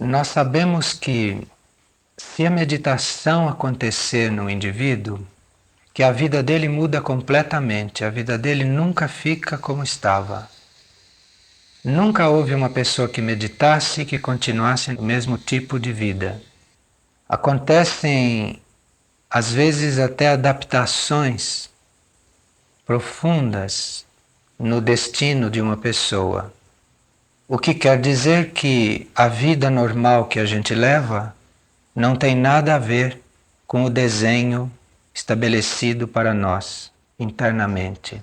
Nós sabemos que se a meditação acontecer no indivíduo, que a vida dele muda completamente, a vida dele nunca fica como estava. Nunca houve uma pessoa que meditasse e que continuasse no mesmo tipo de vida. Acontecem, às vezes, até adaptações profundas no destino de uma pessoa. O que quer dizer que a vida normal que a gente leva não tem nada a ver com o desenho estabelecido para nós internamente.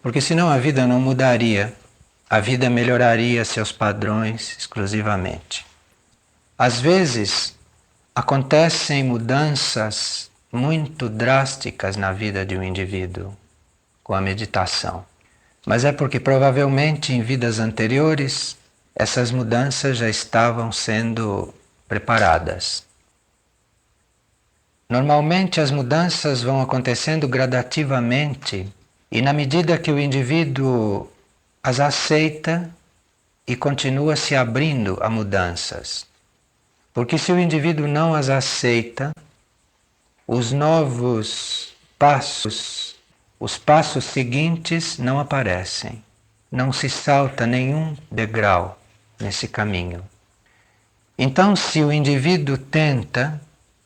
Porque senão a vida não mudaria, a vida melhoraria seus padrões exclusivamente. Às vezes acontecem mudanças muito drásticas na vida de um indivíduo com a meditação. Mas é porque provavelmente em vidas anteriores essas mudanças já estavam sendo preparadas. Normalmente as mudanças vão acontecendo gradativamente e na medida que o indivíduo as aceita e continua se abrindo a mudanças. Porque se o indivíduo não as aceita, os novos passos, os passos seguintes não aparecem. Não se salta nenhum degrau nesse caminho. Então, se o indivíduo tenta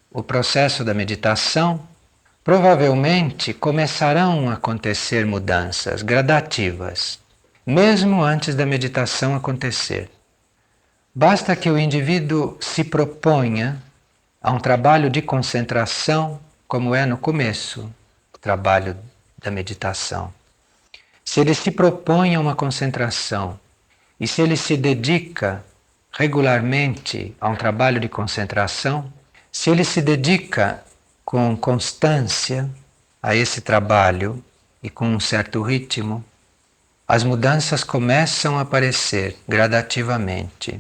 o processo da meditação, provavelmente começarão a acontecer mudanças gradativas, mesmo antes da meditação acontecer. Basta que o indivíduo se proponha a um trabalho de concentração, como é no começo, o trabalho da meditação. Se ele se propõe a uma concentração e se ele se dedica regularmente a um trabalho de concentração, se ele se dedica com constância a esse trabalho e com um certo ritmo, as mudanças começam a aparecer gradativamente.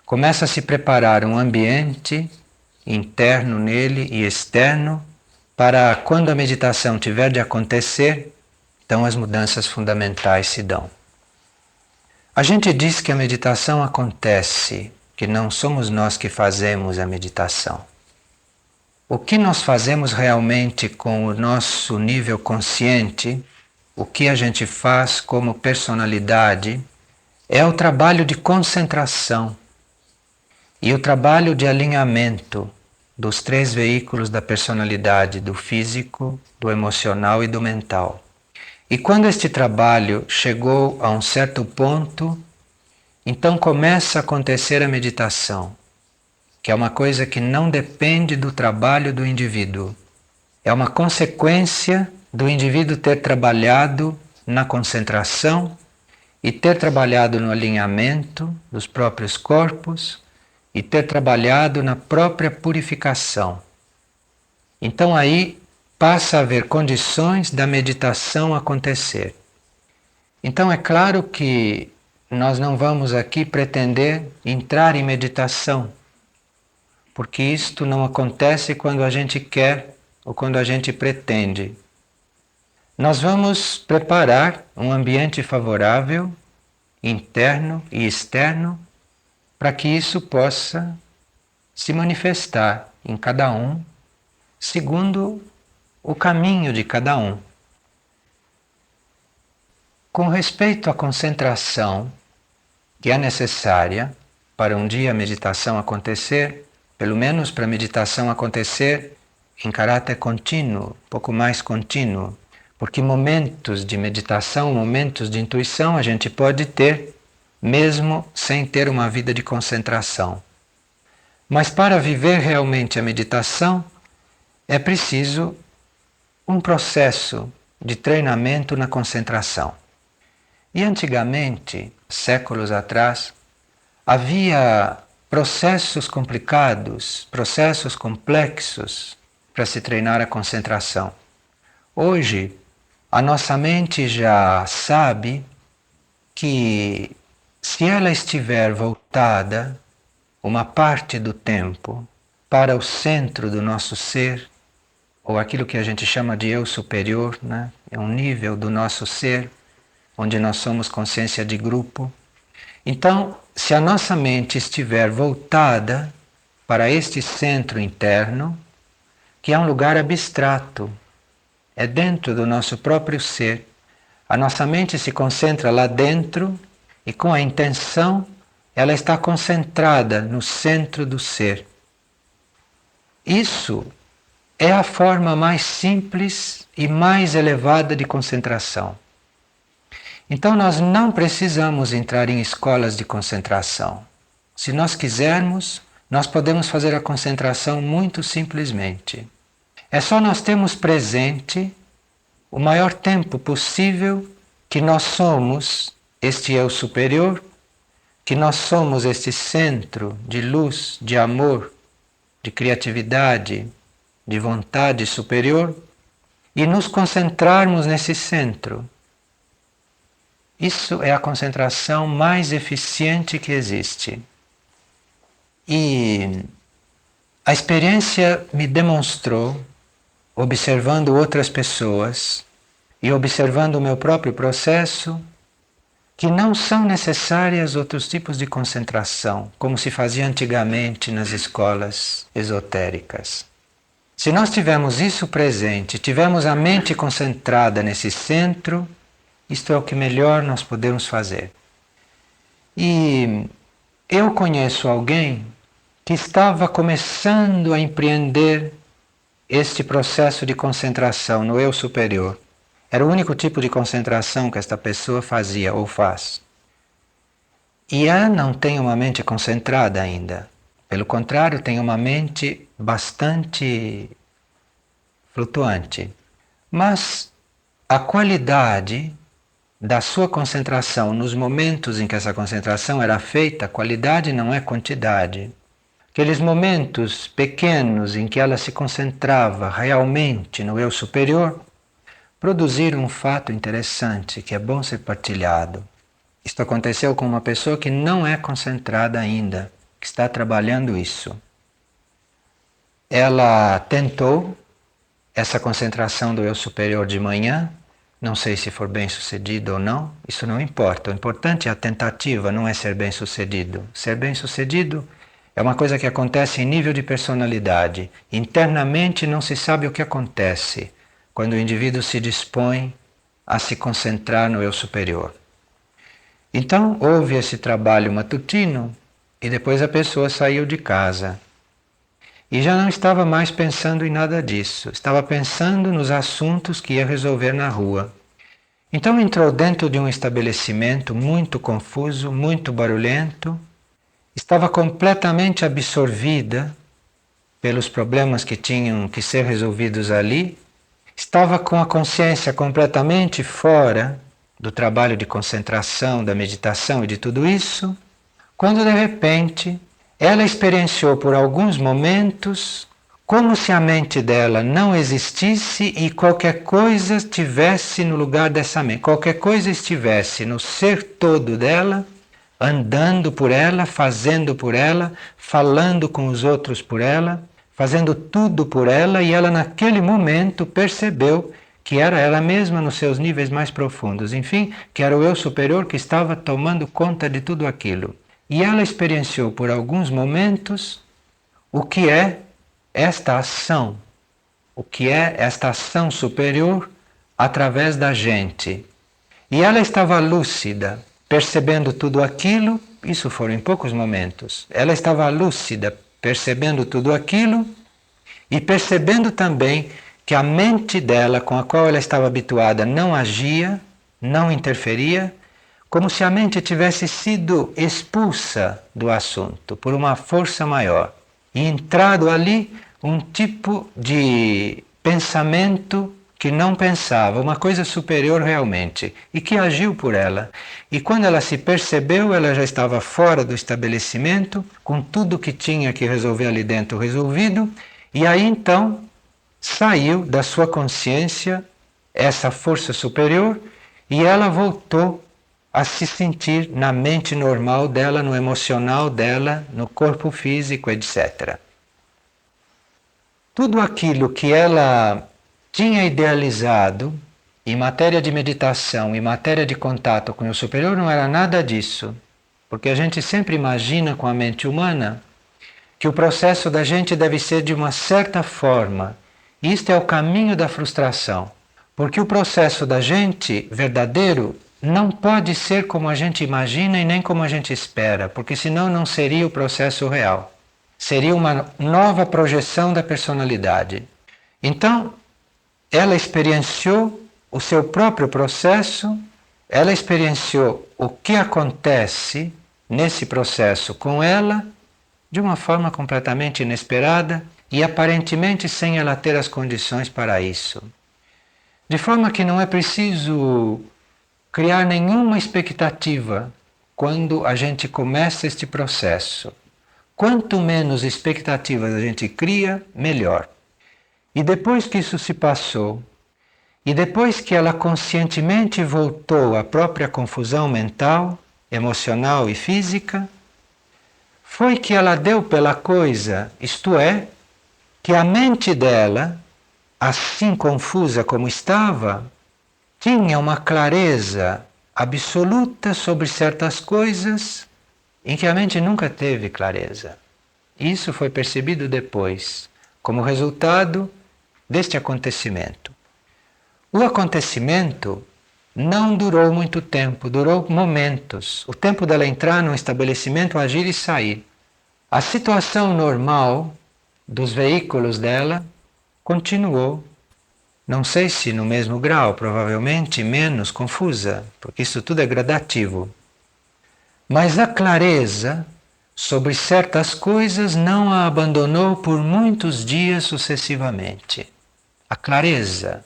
Começa a se preparar um ambiente interno nele e externo para quando a meditação tiver de acontecer, então as mudanças fundamentais se dão. A gente diz que a meditação acontece, que não somos nós que fazemos a meditação. O que nós fazemos realmente com o nosso nível consciente, o que a gente faz como personalidade, é o trabalho de concentração e o trabalho de alinhamento dos três veículos da personalidade, do físico, do emocional e do mental. E quando este trabalho chegou a um certo ponto, então começa a acontecer a meditação, que é uma coisa que não depende do trabalho do indivíduo. É uma consequência do indivíduo ter trabalhado na concentração e ter trabalhado no alinhamento dos próprios corpos e ter trabalhado na própria purificação. Então aí passa a haver condições da meditação acontecer. Então é claro que nós não vamos aqui pretender entrar em meditação, porque isto não acontece quando a gente quer ou quando a gente pretende. Nós vamos preparar um ambiente favorável, interno e externo, para que isso possa se manifestar em cada um, segundo o caminho de cada um. Com respeito à concentração que é necessária para um dia a meditação acontecer, pelo menos para a meditação acontecer em caráter contínuo, um pouco mais contínuo, porque momentos de meditação, momentos de intuição a gente pode ter mesmo sem ter uma vida de concentração. Mas para viver realmente a meditação é preciso um processo de treinamento na concentração. E antigamente, séculos atrás, havia processos complicados, processos complexos para se treinar a concentração. Hoje, a nossa mente já sabe que se ela estiver voltada uma parte do tempo para o centro do nosso ser, ou aquilo que a gente chama de eu superior, né? É um nível do nosso ser onde nós somos consciência de grupo. Então, se a nossa mente estiver voltada para este centro interno, que é um lugar abstrato, é dentro do nosso próprio ser, a nossa mente se concentra lá dentro e com a intenção ela está concentrada no centro do ser. Isso é a forma mais simples e mais elevada de concentração. Então nós não precisamos entrar em escolas de concentração. Se nós quisermos, nós podemos fazer a concentração muito simplesmente. É só nós termos presente o maior tempo possível que nós somos este eu superior, que nós somos este centro de luz, de amor, de criatividade, de vontade superior, e nos concentrarmos nesse centro. Isso é a concentração mais eficiente que existe. E a experiência me demonstrou, observando outras pessoas e observando o meu próprio processo, que não são necessárias outros tipos de concentração, como se fazia antigamente nas escolas esotéricas. Se nós tivermos isso presente, tivermos a mente concentrada nesse centro, isto é o que melhor nós podemos fazer. E eu conheço alguém que estava começando a empreender este processo de concentração no eu superior. Era o único tipo de concentração que esta pessoa fazia ou faz. E ela não tem uma mente concentrada ainda. Pelo contrário, tem uma mente bastante flutuante. Mas a qualidade da sua concentração nos momentos em que essa concentração era feita, qualidade não é quantidade. Aqueles momentos pequenos em que ela se concentrava realmente no eu superior, produziram um fato interessante que é bom ser partilhado. Isto aconteceu com uma pessoa que não é concentrada ainda, que está trabalhando isso. Ela tentou essa concentração do eu superior de manhã, não sei se for bem sucedido ou não, isso não importa. O importante é a tentativa, não é ser bem sucedido. Ser bem sucedido é uma coisa que acontece em nível de personalidade. Internamente não se sabe o que acontece quando o indivíduo se dispõe a se concentrar no eu superior. Então houve esse trabalho matutino e depois a pessoa saiu de casa. E já não estava mais pensando em nada disso, estava pensando nos assuntos que ia resolver na rua. Então entrou dentro de um estabelecimento muito confuso, muito barulhento, estava completamente absorvida pelos problemas que tinham que ser resolvidos ali, estava com a consciência completamente fora do trabalho de concentração, da meditação e de tudo isso, quando de repente ela experienciou por alguns momentos como se a mente dela não existisse e qualquer coisa estivesse no lugar dessa mente, qualquer coisa estivesse no ser todo dela, andando por ela, fazendo por ela, falando com os outros por ela, fazendo tudo por ela, e ela naquele momento percebeu que era ela mesma nos seus níveis mais profundos, enfim, que era o eu superior que estava tomando conta de tudo aquilo. E ela experienciou por alguns momentos o que é esta ação, o que é esta ação superior através da gente. E ela estava lúcida, percebendo tudo aquilo, isso foram em poucos momentos. Ela estava lúcida, percebendo tudo aquilo e percebendo também que a mente dela, com a qual ela estava habituada, não agia, não interferia, como se a mente tivesse sido expulsa do assunto por uma força maior e entrado ali um tipo de pensamento que não pensava, uma coisa superior realmente, e que agiu por ela. E quando ela se percebeu, ela já estava fora do estabelecimento, com tudo que tinha que resolver ali dentro resolvido, e aí então saiu da sua consciência essa força superior e ela voltou a se sentir na mente normal dela, no emocional dela, no corpo físico, etc. Tudo aquilo que ela tinha idealizado em matéria de meditação, em matéria de contato com o superior, não era nada disso. Porque a gente sempre imagina com a mente humana que o processo da gente deve ser de uma certa forma. Isto é o caminho da frustração. Porque o processo da gente verdadeiro não pode ser como a gente imagina e nem como a gente espera, porque senão não seria o processo real. Seria uma nova projeção da personalidade. Então, ela experienciou o seu próprio processo, ela experienciou o que acontece nesse processo com ela de uma forma completamente inesperada e aparentemente sem ela ter as condições para isso. De forma que não é preciso criar nenhuma expectativa quando a gente começa este processo. Quanto menos expectativas a gente cria, melhor. E depois que isso se passou, e depois que ela conscientemente voltou à própria confusão mental, emocional e física, foi que ela deu pela coisa, isto é, que a mente dela, assim confusa como estava, tinha uma clareza absoluta sobre certas coisas em que a mente nunca teve clareza. Isso foi percebido depois, como resultado deste acontecimento. O acontecimento não durou muito tempo, durou momentos. O tempo dela entrar num estabelecimento, agir e sair. A situação normal dos veículos dela continuou. Não sei se no mesmo grau, provavelmente menos confusa, porque isso tudo é gradativo. Mas a clareza sobre certas coisas não a abandonou por muitos dias sucessivamente. A clareza,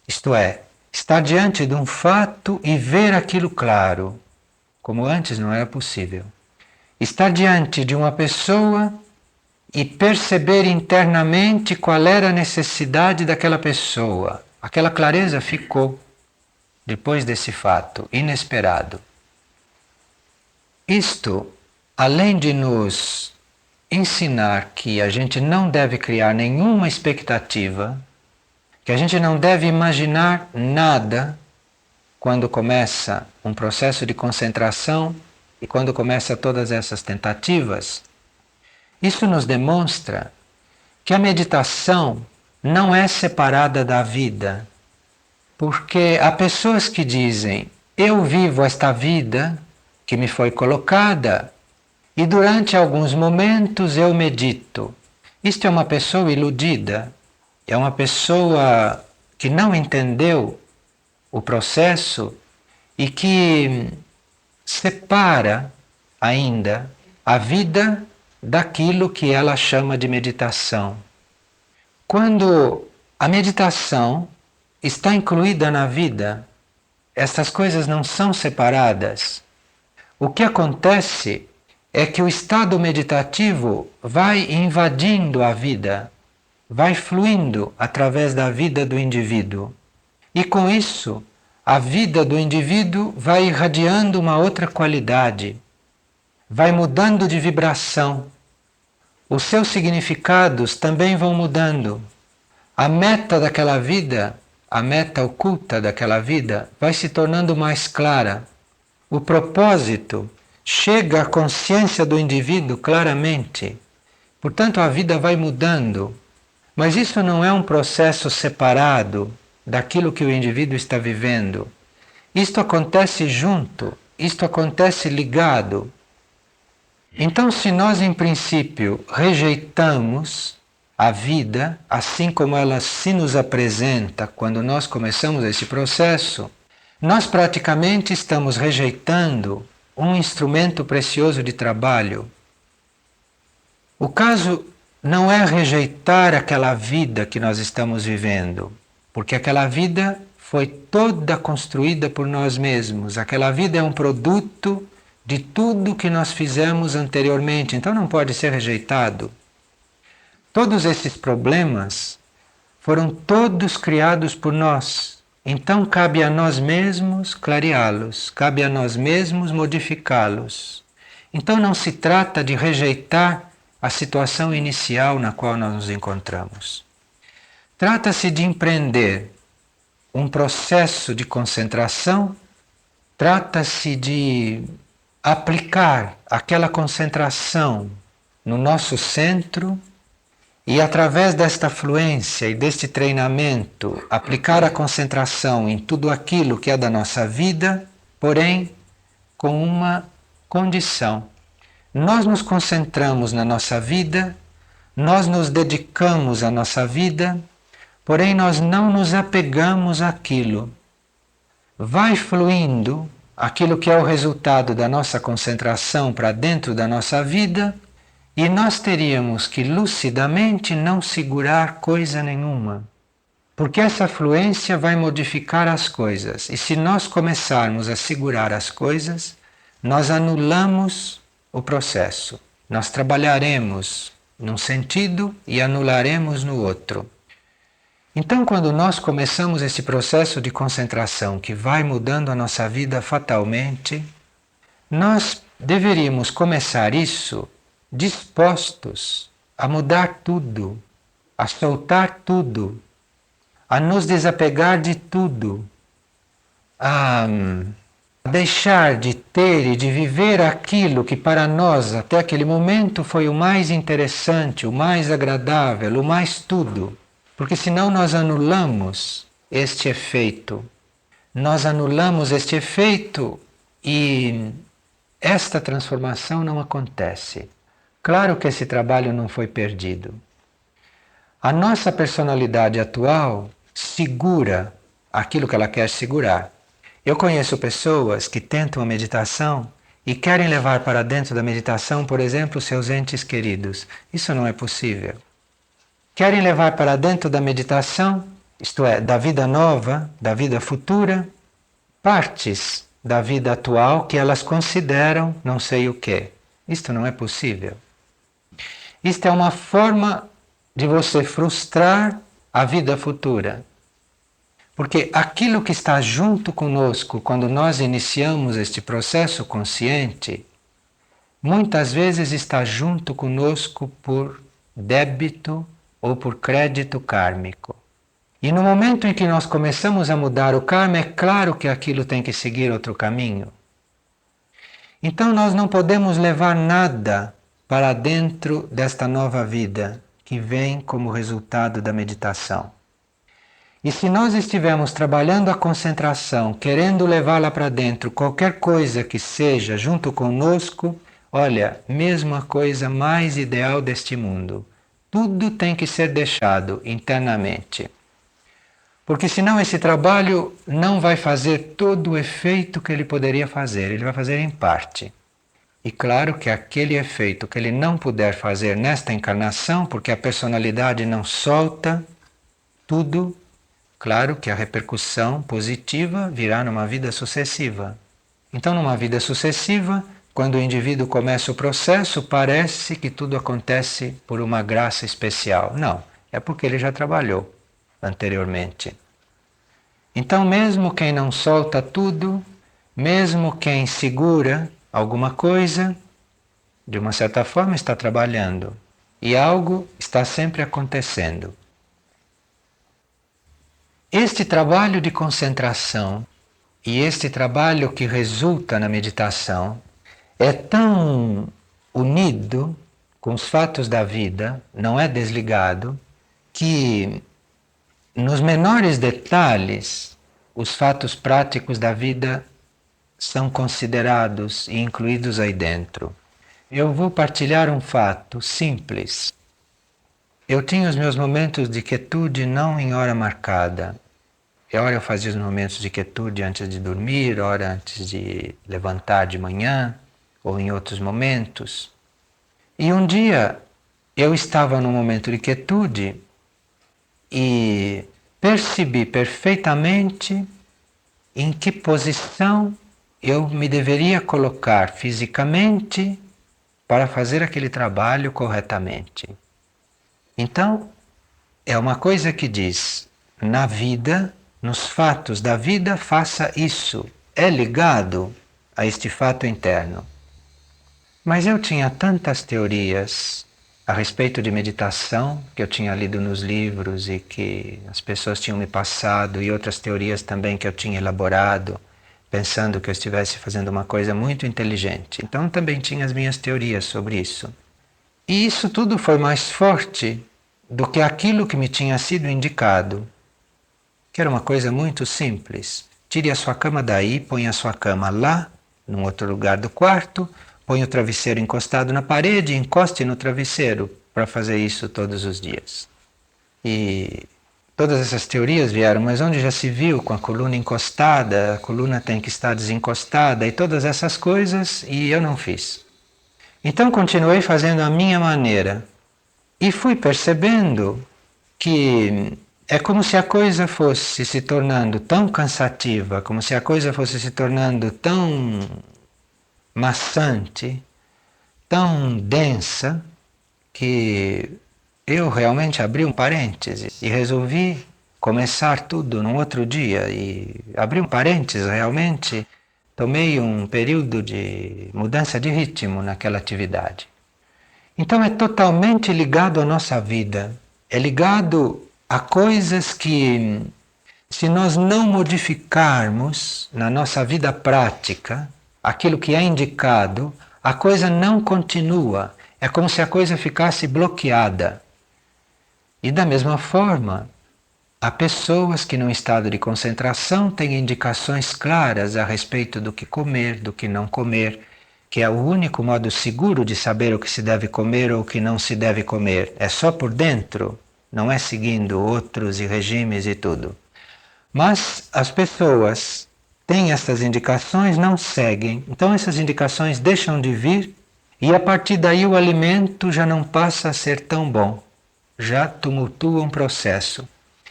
isto é, estar diante de um fato e ver aquilo claro, como antes não era possível. Estar diante de uma pessoa e perceber internamente qual era a necessidade daquela pessoa. Aquela clareza ficou depois desse fato inesperado. Isto, além de nos ensinar que a gente não deve criar nenhuma expectativa, que a gente não deve imaginar nada quando começa um processo de concentração e quando começa todas essas tentativas, isso nos demonstra que a meditação não é separada da vida, porque há pessoas que dizem: eu vivo esta vida que me foi colocada e durante alguns momentos eu medito. Isto é uma pessoa iludida, é uma pessoa que não entendeu o processo e que separa ainda a vida daquilo que ela chama de meditação. Quando a meditação está incluída na vida, essas coisas não são separadas. O que acontece é que o estado meditativo vai invadindo a vida, vai fluindo através da vida do indivíduo. E com isso, a vida do indivíduo vai irradiando uma outra qualidade, vai mudando de vibração. Os seus significados também vão mudando. A meta daquela vida, a meta oculta daquela vida, vai se tornando mais clara. O propósito chega à consciência do indivíduo claramente. Portanto, a vida vai mudando. Mas isso não é um processo separado daquilo que o indivíduo está vivendo. Isto acontece junto, isto acontece ligado. Então, se nós, em princípio, rejeitamos a vida, assim como ela se nos apresenta quando nós começamos esse processo, nós praticamente estamos rejeitando um instrumento precioso de trabalho. O caso não é rejeitar aquela vida que nós estamos vivendo, porque aquela vida foi toda construída por nós mesmos. Aquela vida é um produto de tudo que nós fizemos anteriormente, então não pode ser rejeitado. Todos esses problemas foram todos criados por nós. Então cabe a nós mesmos clareá-los, cabe a nós mesmos modificá-los. Então não se trata de rejeitar a situação inicial na qual nós nos encontramos. Trata-se de empreender um processo de concentração, trata-se de aplicar aquela concentração no nosso centro e, através desta fluência e deste treinamento, aplicar a concentração em tudo aquilo que é da nossa vida, porém com uma condição. Nós nos concentramos na nossa vida, nós nos dedicamos à nossa vida, porém nós não nos apegamos àquilo. Vai fluindo aquilo que é o resultado da nossa concentração para dentro da nossa vida e nós teríamos que lucidamente não segurar coisa nenhuma. Porque essa fluência vai modificar as coisas. E se nós começarmos a segurar as coisas, nós anulamos o processo. Nós trabalharemos num sentido e anularemos no outro. Então, quando nós começamos esse processo de concentração que vai mudando a nossa vida fatalmente, nós deveríamos começar isso dispostos a mudar tudo, a soltar tudo, a nos desapegar de tudo, a deixar de ter e de viver aquilo que para nós até aquele momento foi o mais interessante, o mais agradável, o mais tudo. Porque senão nós anulamos este efeito. Nós anulamos este efeito e esta transformação não acontece. Claro que esse trabalho não foi perdido. A nossa personalidade atual segura aquilo que ela quer segurar. Eu conheço pessoas que tentam a meditação e querem levar para dentro da meditação, por exemplo, seus entes queridos. Isso não é possível. Querem levar para dentro da meditação, isto é, da vida nova, da vida futura, partes da vida atual que elas consideram não sei o quê. Isto não é possível. Isto é uma forma de você frustrar a vida futura. Porque aquilo que está junto conosco quando nós iniciamos este processo consciente, muitas vezes está junto conosco por débito ou por crédito kármico. E no momento em que nós começamos a mudar o karma, é claro que aquilo tem que seguir outro caminho. Então nós não podemos levar nada para dentro desta nova vida que vem como resultado da meditação. E se nós estivermos trabalhando a concentração, querendo levá-la para dentro, qualquer coisa que seja junto conosco, olha, mesmo a coisa mais ideal deste mundo, tudo tem que ser deixado internamente. Porque senão esse trabalho não vai fazer todo o efeito que ele poderia fazer, ele vai fazer em parte. E claro que aquele efeito que ele não puder fazer nesta encarnação, porque a personalidade não solta tudo, claro que a repercussão positiva virá numa vida sucessiva. Então, numa vida sucessiva, quando o indivíduo começa o processo, parece que tudo acontece por uma graça especial. Não, é porque ele já trabalhou anteriormente. Então, mesmo quem não solta tudo, mesmo quem segura alguma coisa, de uma certa forma está trabalhando. E algo está sempre acontecendo. Este trabalho de concentração e este trabalho que resulta na meditação é tão unido com os fatos da vida, não é desligado, que nos menores detalhes os fatos práticos da vida são considerados e incluídos aí dentro. Eu vou partilhar um fato simples. Eu tinha os meus momentos de quietude não em hora marcada. Ora eu fazia os momentos de quietude antes de dormir, ora antes de levantar de manhã, ou em outros momentos. E um dia eu estava num momento de quietude e percebi perfeitamente em que posição eu me deveria colocar fisicamente para fazer aquele trabalho corretamente. Então, é uma coisa que diz, na vida, nos fatos da vida, faça isso. É ligado a este fato interno. Mas eu tinha tantas teorias a respeito de meditação, que eu tinha lido nos livros e que as pessoas tinham me passado, e outras teorias também que eu tinha elaborado pensando que eu estivesse fazendo uma coisa muito inteligente. Então também tinha as minhas teorias sobre isso. E isso tudo foi mais forte do que aquilo que me tinha sido indicado, que era uma coisa muito simples. Tire a sua cama daí, põe a sua cama lá, num outro lugar do quarto, põe o travesseiro encostado na parede e encoste no travesseiro para fazer isso todos os dias. E todas essas teorias vieram, mas onde já se viu com a coluna encostada, a coluna tem que estar desencostada e todas essas coisas, e eu não fiz. Então continuei fazendo a minha maneira e fui percebendo que é como se a coisa fosse se tornando tão cansativa, como se a coisa fosse se tornando tão maçante, tão densa, que eu realmente abri um parêntese e resolvi começar tudo num outro dia. E abri um parêntese, realmente tomei um período de mudança de ritmo naquela atividade. Então é totalmente ligado à nossa vida, é ligado a coisas que, se nós não modificarmos na nossa vida prática aquilo que é indicado, a coisa não continua. É como se a coisa ficasse bloqueada. E da mesma forma, há pessoas que, num estado de concentração, têm indicações claras a respeito do que comer, do que não comer, que é o único modo seguro de saber o que se deve comer ou o que não se deve comer. É só por dentro, não é seguindo outros e regimes e tudo. Mas as pessoas têm essas indicações, não seguem. Então essas indicações deixam de vir e a partir daí o alimento já não passa a ser tão bom. Já tumultua um processo.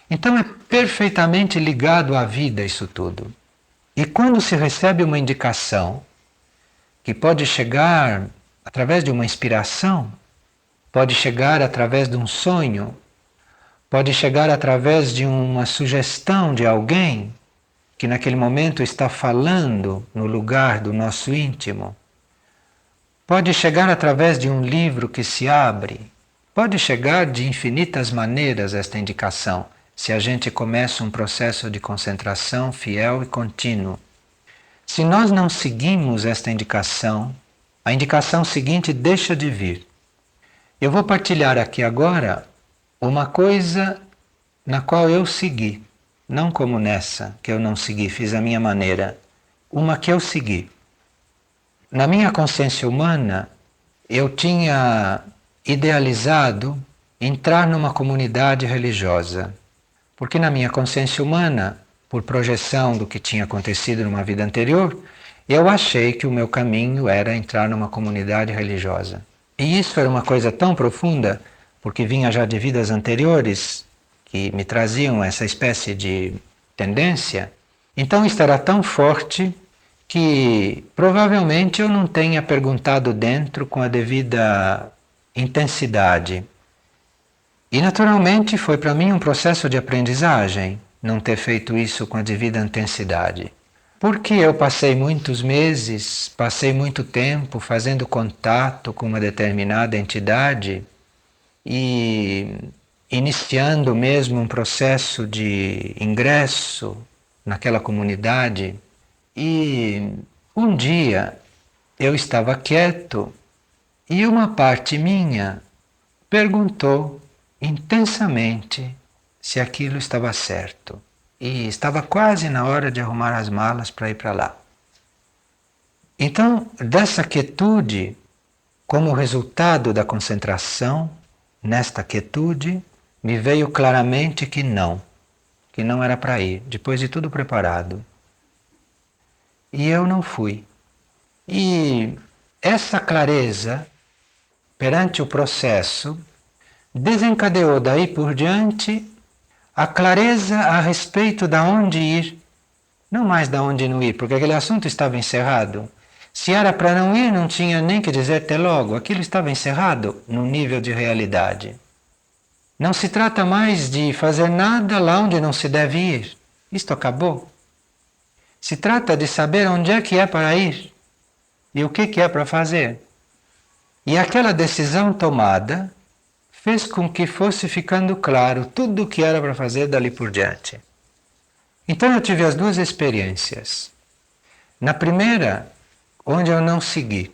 Então é perfeitamente ligado à vida isso tudo. E quando se recebe uma indicação, que pode chegar através de uma inspiração, pode chegar através de um sonho, pode chegar através de uma sugestão de alguém que naquele momento está falando no lugar do nosso íntimo, pode chegar através de um livro que se abre, pode chegar de infinitas maneiras esta indicação, se a gente começa um processo de concentração fiel e contínuo. Se nós não seguimos esta indicação, a indicação seguinte deixa de vir. Eu vou partilhar aqui agora uma coisa na qual eu segui, não como nessa que eu não segui, fiz a minha maneira, uma que eu segui. Na minha consciência humana, eu tinha idealizado entrar numa comunidade religiosa, porque na minha consciência humana, por projeção do que tinha acontecido numa vida anterior, eu achei que o meu caminho era entrar numa comunidade religiosa. E isso era uma coisa tão profunda, porque vinha já de vidas anteriores, que me traziam essa espécie de tendência. Então isso era tão forte que provavelmente eu não tenha perguntado dentro com a devida intensidade. E naturalmente foi para mim um processo de aprendizagem não ter feito isso com a devida intensidade. Porque eu passei muitos meses, passei muito tempo fazendo contato com uma determinada entidade e iniciando mesmo um processo de ingresso naquela comunidade. E um dia eu estava quieto e uma parte minha perguntou intensamente se aquilo estava certo. E estava quase na hora de arrumar as malas para ir para lá. Então, dessa quietude, como resultado da concentração, nesta quietude, me veio claramente que não era para ir, depois de tudo preparado. E eu não fui. E essa clareza, perante o processo, desencadeou daí por diante a clareza a respeito de onde ir, não mais de onde não ir, porque aquele assunto estava encerrado. Se era para não ir, não tinha nem que dizer até logo, aquilo estava encerrado no nível de realidade. Não se trata mais de fazer nada lá onde não se deve ir. Isto acabou. Se trata de saber onde é que é para ir e o que é para fazer. E aquela decisão tomada fez com que fosse ficando claro tudo o que era para fazer dali por diante. Então eu tive as duas experiências. Na primeira, onde eu não segui.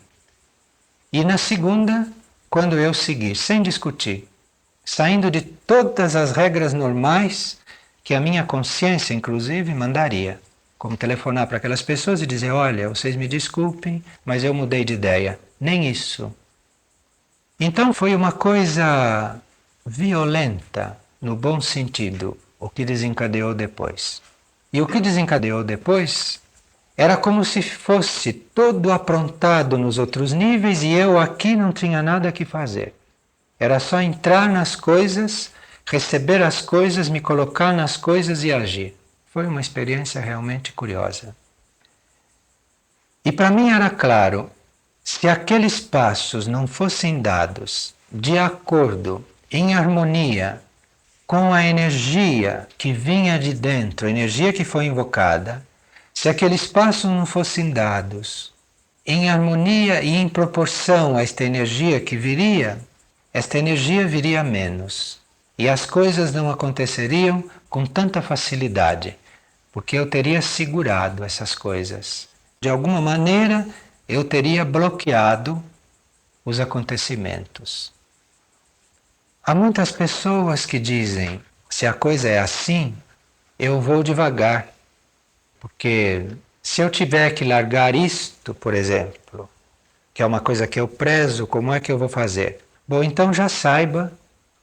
E na segunda, quando eu segui, sem discutir, saindo de todas as regras normais que a minha consciência, inclusive, mandaria. Como telefonar para aquelas pessoas e dizer: olha, vocês me desculpem, mas eu mudei de ideia. Nem isso. Então foi uma coisa violenta, no bom sentido, o que desencadeou depois. E o que desencadeou depois era como se fosse todo aprontado nos outros níveis e eu aqui não tinha nada que fazer. Era só entrar nas coisas, receber as coisas, me colocar nas coisas e agir. Foi uma experiência realmente curiosa. E para mim era claro, se aqueles passos não fossem dados de acordo, em harmonia com a energia que vinha de dentro, a energia que foi invocada, se aqueles passos não fossem dados em harmonia e em proporção a esta energia que viria, esta energia viria menos. E as coisas não aconteceriam com tanta facilidade, porque eu teria segurado essas coisas. De alguma maneira, eu teria bloqueado os acontecimentos. Há muitas pessoas que dizem: se a coisa é assim, eu vou devagar. Porque se eu tiver que largar isto, por exemplo, que é uma coisa que eu prezo, como é que eu vou fazer? Bom, então já saiba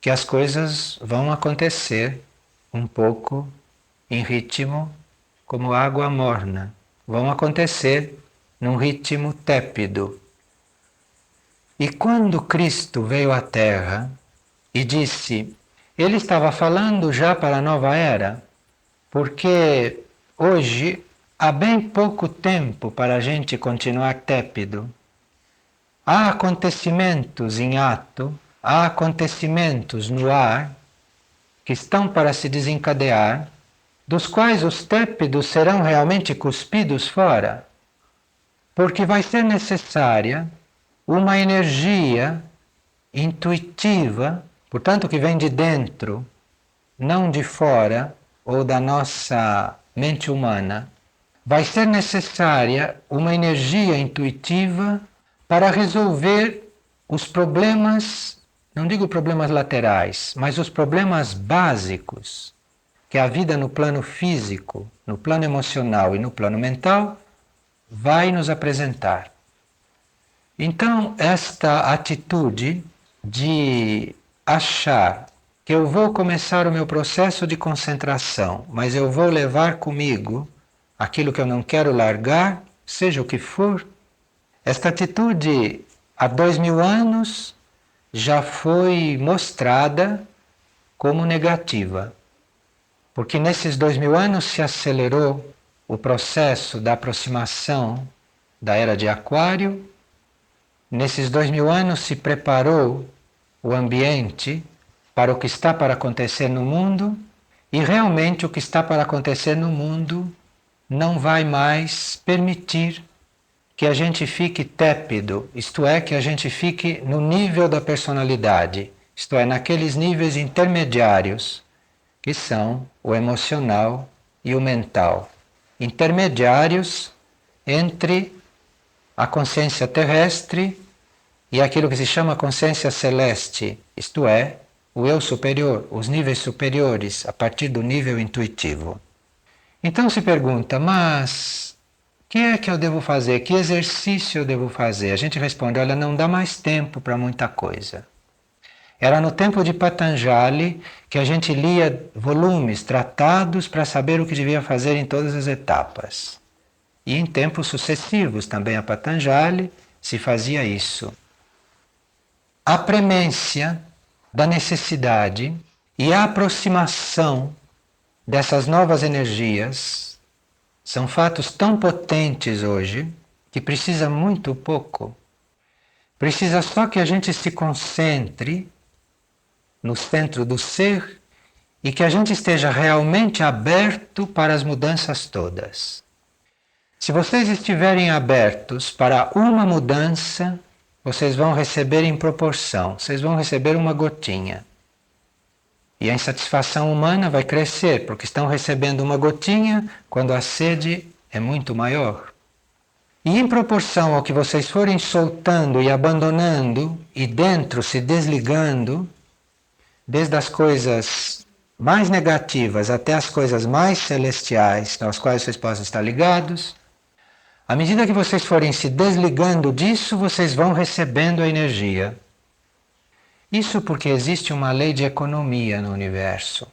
que as coisas vão acontecer um pouco em ritmo como água morna. Vão acontecer num ritmo tépido. E quando Cristo veio à Terra e disse, ele estava falando já para a nova era, porque hoje há bem pouco tempo para a gente continuar tépido. Há acontecimentos em ato, há acontecimentos no ar que estão para se desencadear, dos quais os tépidos serão realmente cuspidos fora, porque vai ser necessária uma energia intuitiva, portanto que vem de dentro, não de fora ou da nossa mente humana, vai ser necessária uma energia intuitiva para resolver os problemas, não digo problemas laterais, mas os problemas básicos que a vida no plano físico, no plano emocional e no plano mental vai nos apresentar. Então, esta atitude de achar que eu vou começar o meu processo de concentração, mas eu vou levar comigo aquilo que eu não quero largar, seja o que for, esta atitude há 2000 anos já foi mostrada como negativa, porque nesses 2000 anos se acelerou o processo da aproximação da era de Aquário. Nesses 2000 anos se preparou o ambiente para o que está para acontecer no mundo, e realmente o que está para acontecer no mundo não vai mais permitir que a gente fique tépido, isto é, que a gente fique no nível da personalidade, isto é, naqueles níveis intermediários, que são o emocional e o mental. Intermediários entre a consciência terrestre e aquilo que se chama consciência celeste, isto é, o eu superior, os níveis superiores, a partir do nível intuitivo. Então se pergunta, mas o que é que eu devo fazer? Que exercício eu devo fazer? A gente responde, olha, não dá mais tempo para muita coisa. Era no tempo de Patanjali que a gente lia volumes, tratados para saber o que devia fazer em todas as etapas. E em tempos sucessivos também a Patanjali se fazia isso. A premência da necessidade e a aproximação dessas novas energias são fatos tão potentes hoje que precisa muito pouco. Precisa só que a gente se concentre no centro do ser e que a gente esteja realmente aberto para as mudanças todas. Se vocês estiverem abertos para uma mudança, vocês vão receber em proporção, vocês vão receber uma gotinha. E a insatisfação humana vai crescer, porque estão recebendo uma gotinha quando a sede é muito maior. E em proporção ao que vocês forem soltando e abandonando, e dentro se desligando, desde as coisas mais negativas até as coisas mais celestiais, às quais vocês possam estar ligados, à medida que vocês forem se desligando disso, vocês vão recebendo a energia. Isso porque existe uma lei de economia no universo.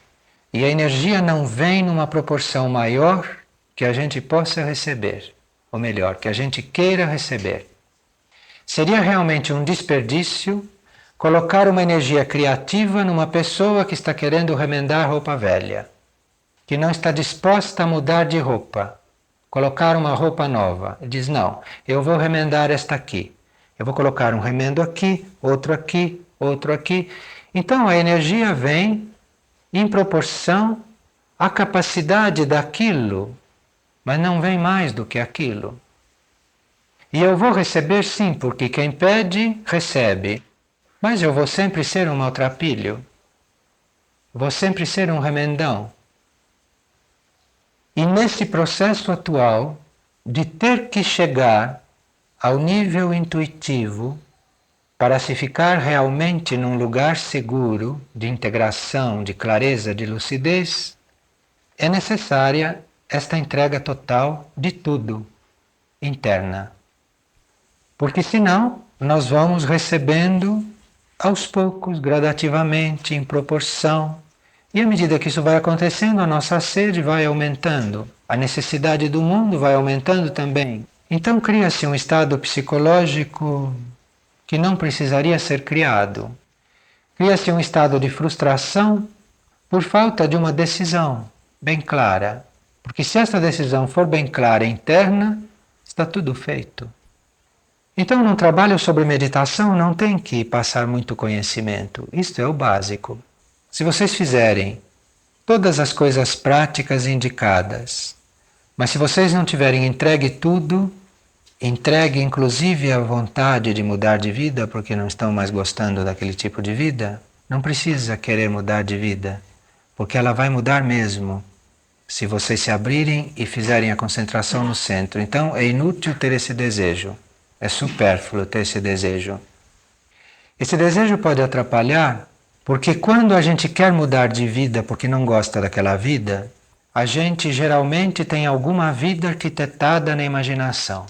E a energia não vem numa proporção maior que a gente possa receber. Ou melhor, que a gente queira receber. Seria realmente um desperdício colocar uma energia criativa numa pessoa que está querendo remendar roupa velha, que não está disposta a mudar de roupa, colocar uma roupa nova. Diz, não, eu vou remendar esta aqui. Eu vou colocar um remendo aqui, outro aqui, outro aqui. Então a energia vem em proporção à capacidade daquilo, mas não vem mais do que aquilo. E eu vou receber sim, porque quem pede, recebe. Mas eu vou sempre ser um maltrapilho. Vou sempre ser um remendão. E nesse processo atual de ter que chegar ao nível intuitivo para se ficar realmente num lugar seguro de integração, de clareza, de lucidez, é necessária esta entrega total de tudo, interna. Porque senão nós vamos recebendo aos poucos, gradativamente, em proporção. E à medida que isso vai acontecendo, a nossa sede vai aumentando, a necessidade do mundo vai aumentando também. Então cria-se um estado psicológico que não precisaria ser criado. Cria-se um estado de frustração por falta de uma decisão bem clara. Porque se essa decisão for bem clara e interna, está tudo feito. Então, num trabalho sobre meditação, não tem que passar muito conhecimento. Isto é o básico. Se vocês fizerem todas as coisas práticas indicadas, mas se vocês não tiverem entregue tudo, entregue inclusive a vontade de mudar de vida, porque não estão mais gostando daquele tipo de vida, não precisa querer mudar de vida, porque ela vai mudar mesmo, se vocês se abrirem e fizerem a concentração no centro. Então, é inútil ter esse desejo. É supérfluo ter esse desejo. Esse desejo pode atrapalhar, porque quando a gente quer mudar de vida porque não gosta daquela vida, a gente geralmente tem alguma vida arquitetada na imaginação.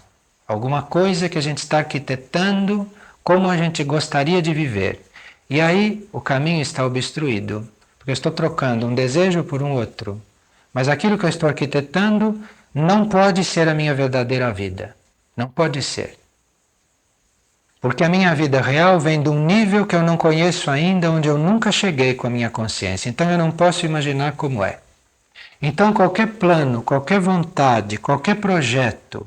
Alguma coisa que a gente está arquitetando como a gente gostaria de viver. E aí o caminho está obstruído, porque eu estou trocando um desejo por um outro. Mas aquilo que eu estou arquitetando não pode ser a minha verdadeira vida. Não pode ser. Porque a minha vida real vem de um nível que eu não conheço ainda, onde eu nunca cheguei com a minha consciência. Então eu não posso imaginar como é. Então qualquer plano, qualquer vontade, qualquer projeto,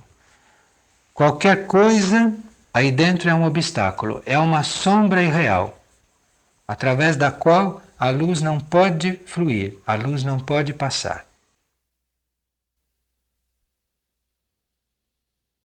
qualquer coisa, aí dentro é um obstáculo, é uma sombra irreal, através da qual a luz não pode fluir, a luz não pode passar.